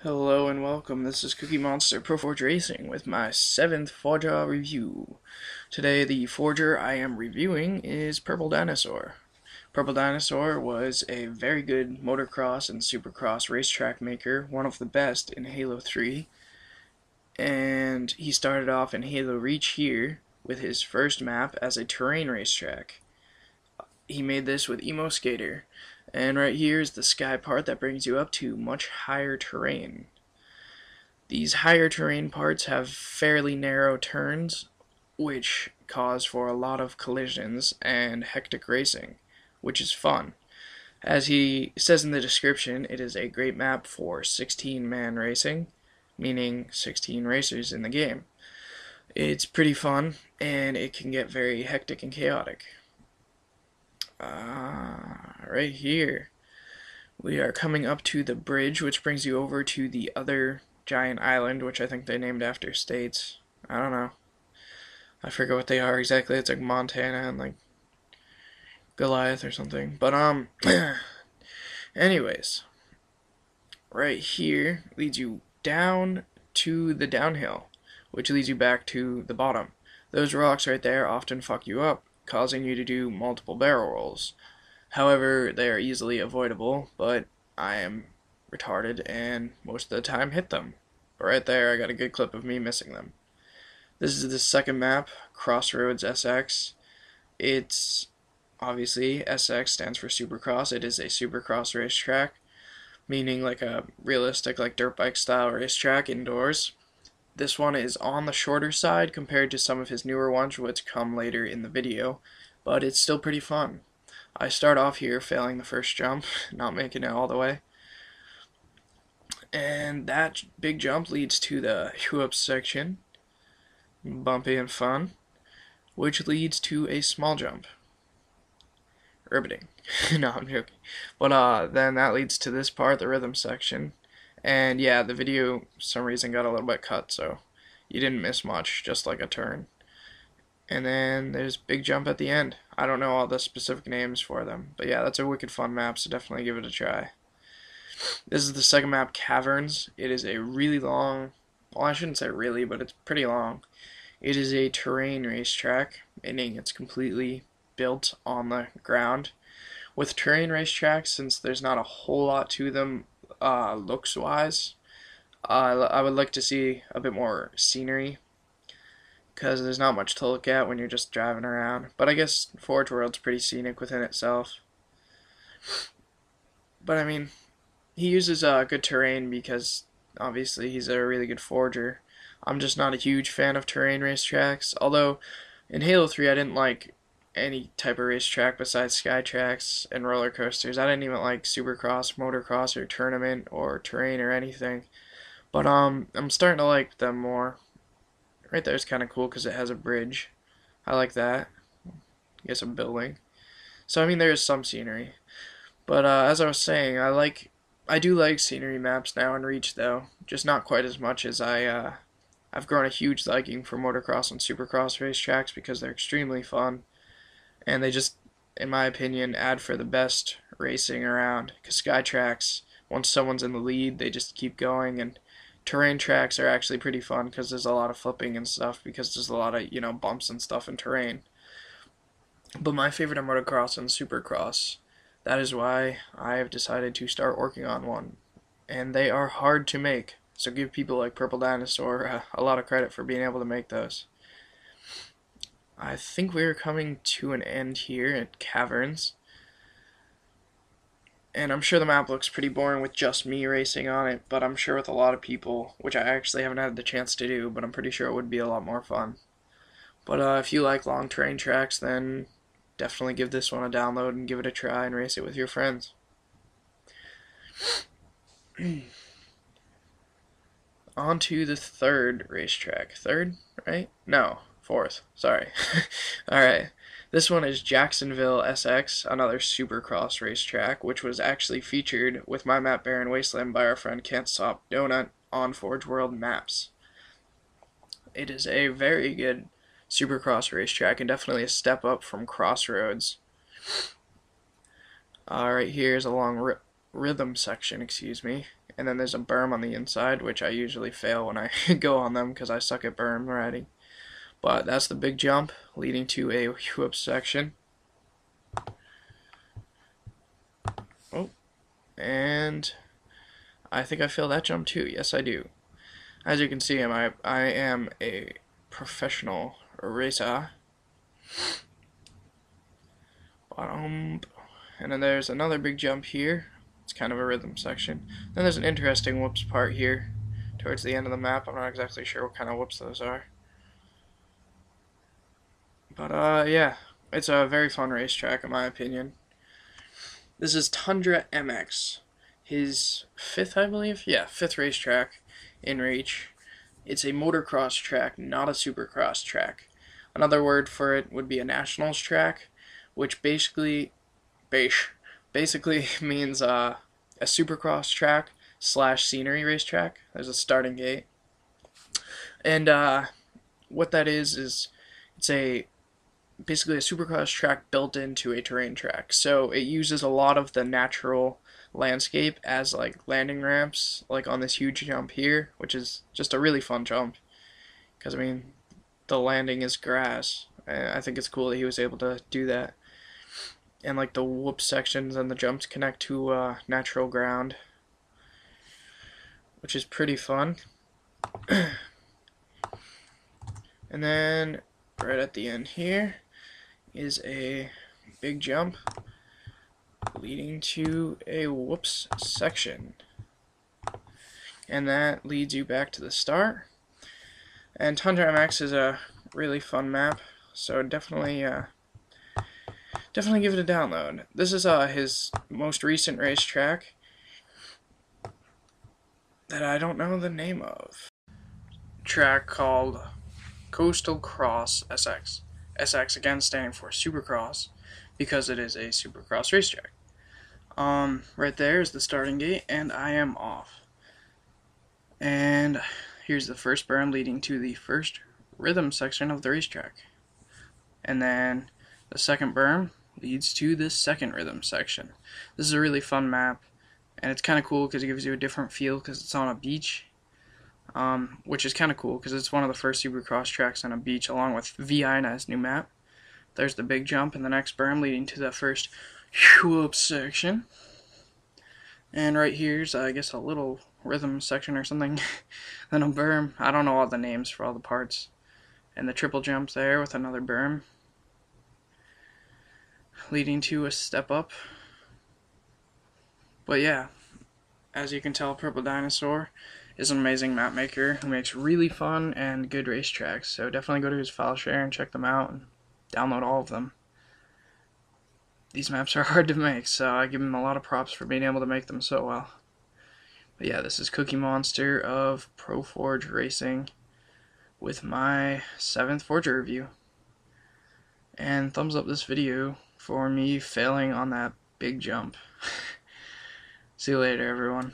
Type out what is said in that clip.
Hello and welcome. This is Cookie Monster Pro Forge Racing with my 7th ForgER review. Today the ForgER I am reviewing is PurpleDinosaur. PurpleDinosaur was a very good motocross and supercross racetrack maker, one of the best in Halo 3, and he started off in Halo Reach here with his first map as a terrain racetrack. He made this with Emo Skater. And right here is the sky part that brings you up to much higher terrain. These higher terrain parts have fairly narrow turns, which cause for a lot of collisions and hectic racing, which is fun. As he says in the description, it is a great map for 16-man racing, meaning 16 racers in the game. It's pretty fun, and it can get very hectic and chaotic. Right here we are coming up to the bridge, which brings you over to the other giant island, which I think they named after states. I don't know, I forget what they are exactly. It's like Montana and like Goliath or something, but anyways, right here leads you down to the downhill, which leads you back to the bottom. Those rocks right there often fuck you up, causing you to do multiple barrel rolls. However, they are easily avoidable, but I am retarded and most of the time hit them. But right there, I got a good clip of me missing them. This is the second map, Crossroads SX. It's obviously SX stands for Supercross. It is a Supercross racetrack, meaning like a realistic, like dirt bike style racetrack indoors. This one is on the shorter side compared to some of his newer ones, which come later in the video, but it's still pretty fun. I start off here failing the first jump, not making it all the way. And that big jump leads to the whoop section, bumpy and fun, which leads to a small jump. Riveting. No, I'm joking. But then that leads to this part, the rhythm section. And yeah, the video, for some reason, got a little bit cut, so you didn't miss much, just like a turn. And then there's big jump at the end. I don't know all the specific names for them, but yeah, that's a wicked fun map, so definitely give it a try. This is the second map, Caverns. It is a really long, well, I shouldn't say really, but it's pretty long. It is a terrain racetrack, meaning it's completely built on the ground. With terrain racetracks, since there's not a whole lot to them looks-wise, I would like to see a bit more scenery, because there's not much to look at when you're just driving around. But I guess Forge World's pretty scenic within itself. But I mean, he uses good terrain because obviously he's a really good forger. I'm just not a huge fan of terrain racetracks, although in Halo 3 I didn't like any type of racetrack besides sky tracks and roller coasters. I didn't even like supercross, motocross, or tournament, or terrain, or anything. But I'm starting to like them more. Right there is kind of cool because it has a bridge. I like that. I guess a building. So I mean, there is some scenery. But as I was saying, I do like scenery maps now in Reach, though. Just not quite as much as I've grown a huge liking for motocross and supercross racetracks because they're extremely fun. And they just, in my opinion, add for the best racing around. Because sky tracks, once someone's in the lead, they just keep going, and terrain tracks are actually pretty fun because there's a lot of flipping and stuff because there's a lot of, bumps and stuff in terrain. But my favorite are motocross and supercross. That is why I have decided to start working on one. And they are hard to make. So give people like PurpleDinosaur a lot of credit for being able to make those. I think we're coming to an end here at Caverns. And I'm sure the map looks pretty boring with just me racing on it, but I'm sure with a lot of people, which I actually haven't had the chance to do, but I'm pretty sure it would be a lot more fun. But if you like long terrain tracks, then definitely give this one a download and give it a try and race it with your friends. On to the third racetrack. Third, right? No, fourth. Sorry. Alright. This one is Jacksonville SX, another supercross racetrack, which was actually featured with my map Barren Wasteland by our friend Can't Stop Donut on Forge World Maps. It is a very good supercross racetrack and definitely a step up from Crossroads. Right here is a long rhythm section, excuse me, and then there's a berm on the inside, which I usually fail when I go on them because I suck at berm riding. But that's the big jump leading to a whoop section. Oh, and I think I failed that jump too. Yes, I do. As you can see, I am a professional racer. And then there's another big jump here. It's kind of a rhythm section. Then there's an interesting whoops part here towards the end of the map. I'm not exactly sure what kind of whoops those are. But yeah, it's a very fun racetrack in my opinion. This is Tundra MX, his fifth, I believe? Yeah, fifth racetrack in Reach. It's a motocross track, not a supercross track. Another word for it would be a nationals track, which basically means a supercross track / scenery racetrack. There's a starting gate. And what that is it's basically a supercross track built into a terrain track. So it uses a lot of the natural landscape as like landing ramps, like on this huge jump here, which is just a really fun jump. Because I mean, the landing is grass. I think it's cool that he was able to do that. And like the whoop sections and the jumps connect to natural ground, which is pretty fun. And then right at the end here is a big jump leading to a whoops section. And that leads you back to the start. And Tundra MX is a really fun map, so definitely give it a download. This is his most recent racetrack that I don't know the name of. Track called Coastal Cross SX. SX again standing for Supercross because it is a Supercross racetrack. Right there is the starting gate, and I am off. And here's the first berm leading to the first rhythm section of the racetrack. And then the second berm leads to the second rhythm section. This is a really fun map, and it's kind of cool because it gives you a different feel because it's on a beach, which is kind of cool because it's one of the first Supercross tracks on a beach along with Vienna's new map. There's the big jump in the next berm leading to the first whoop section. And right here's, I guess, a little rhythm section or something. Then a berm. I don't know all the names for all the parts. And the triple jump there with another berm leading to a step up. But yeah, as you can tell, PurpleDinosaur is an amazing map maker who makes really fun and good racetracks. So definitely go to his file share and check them out and download all of them. These maps are hard to make, so I give him a lot of props for being able to make them so well. But yeah, this is Cookie Monster of ProForge Racing with my 7th ForgER review. And thumbs up this video for me failing on that big jump. See you later, everyone.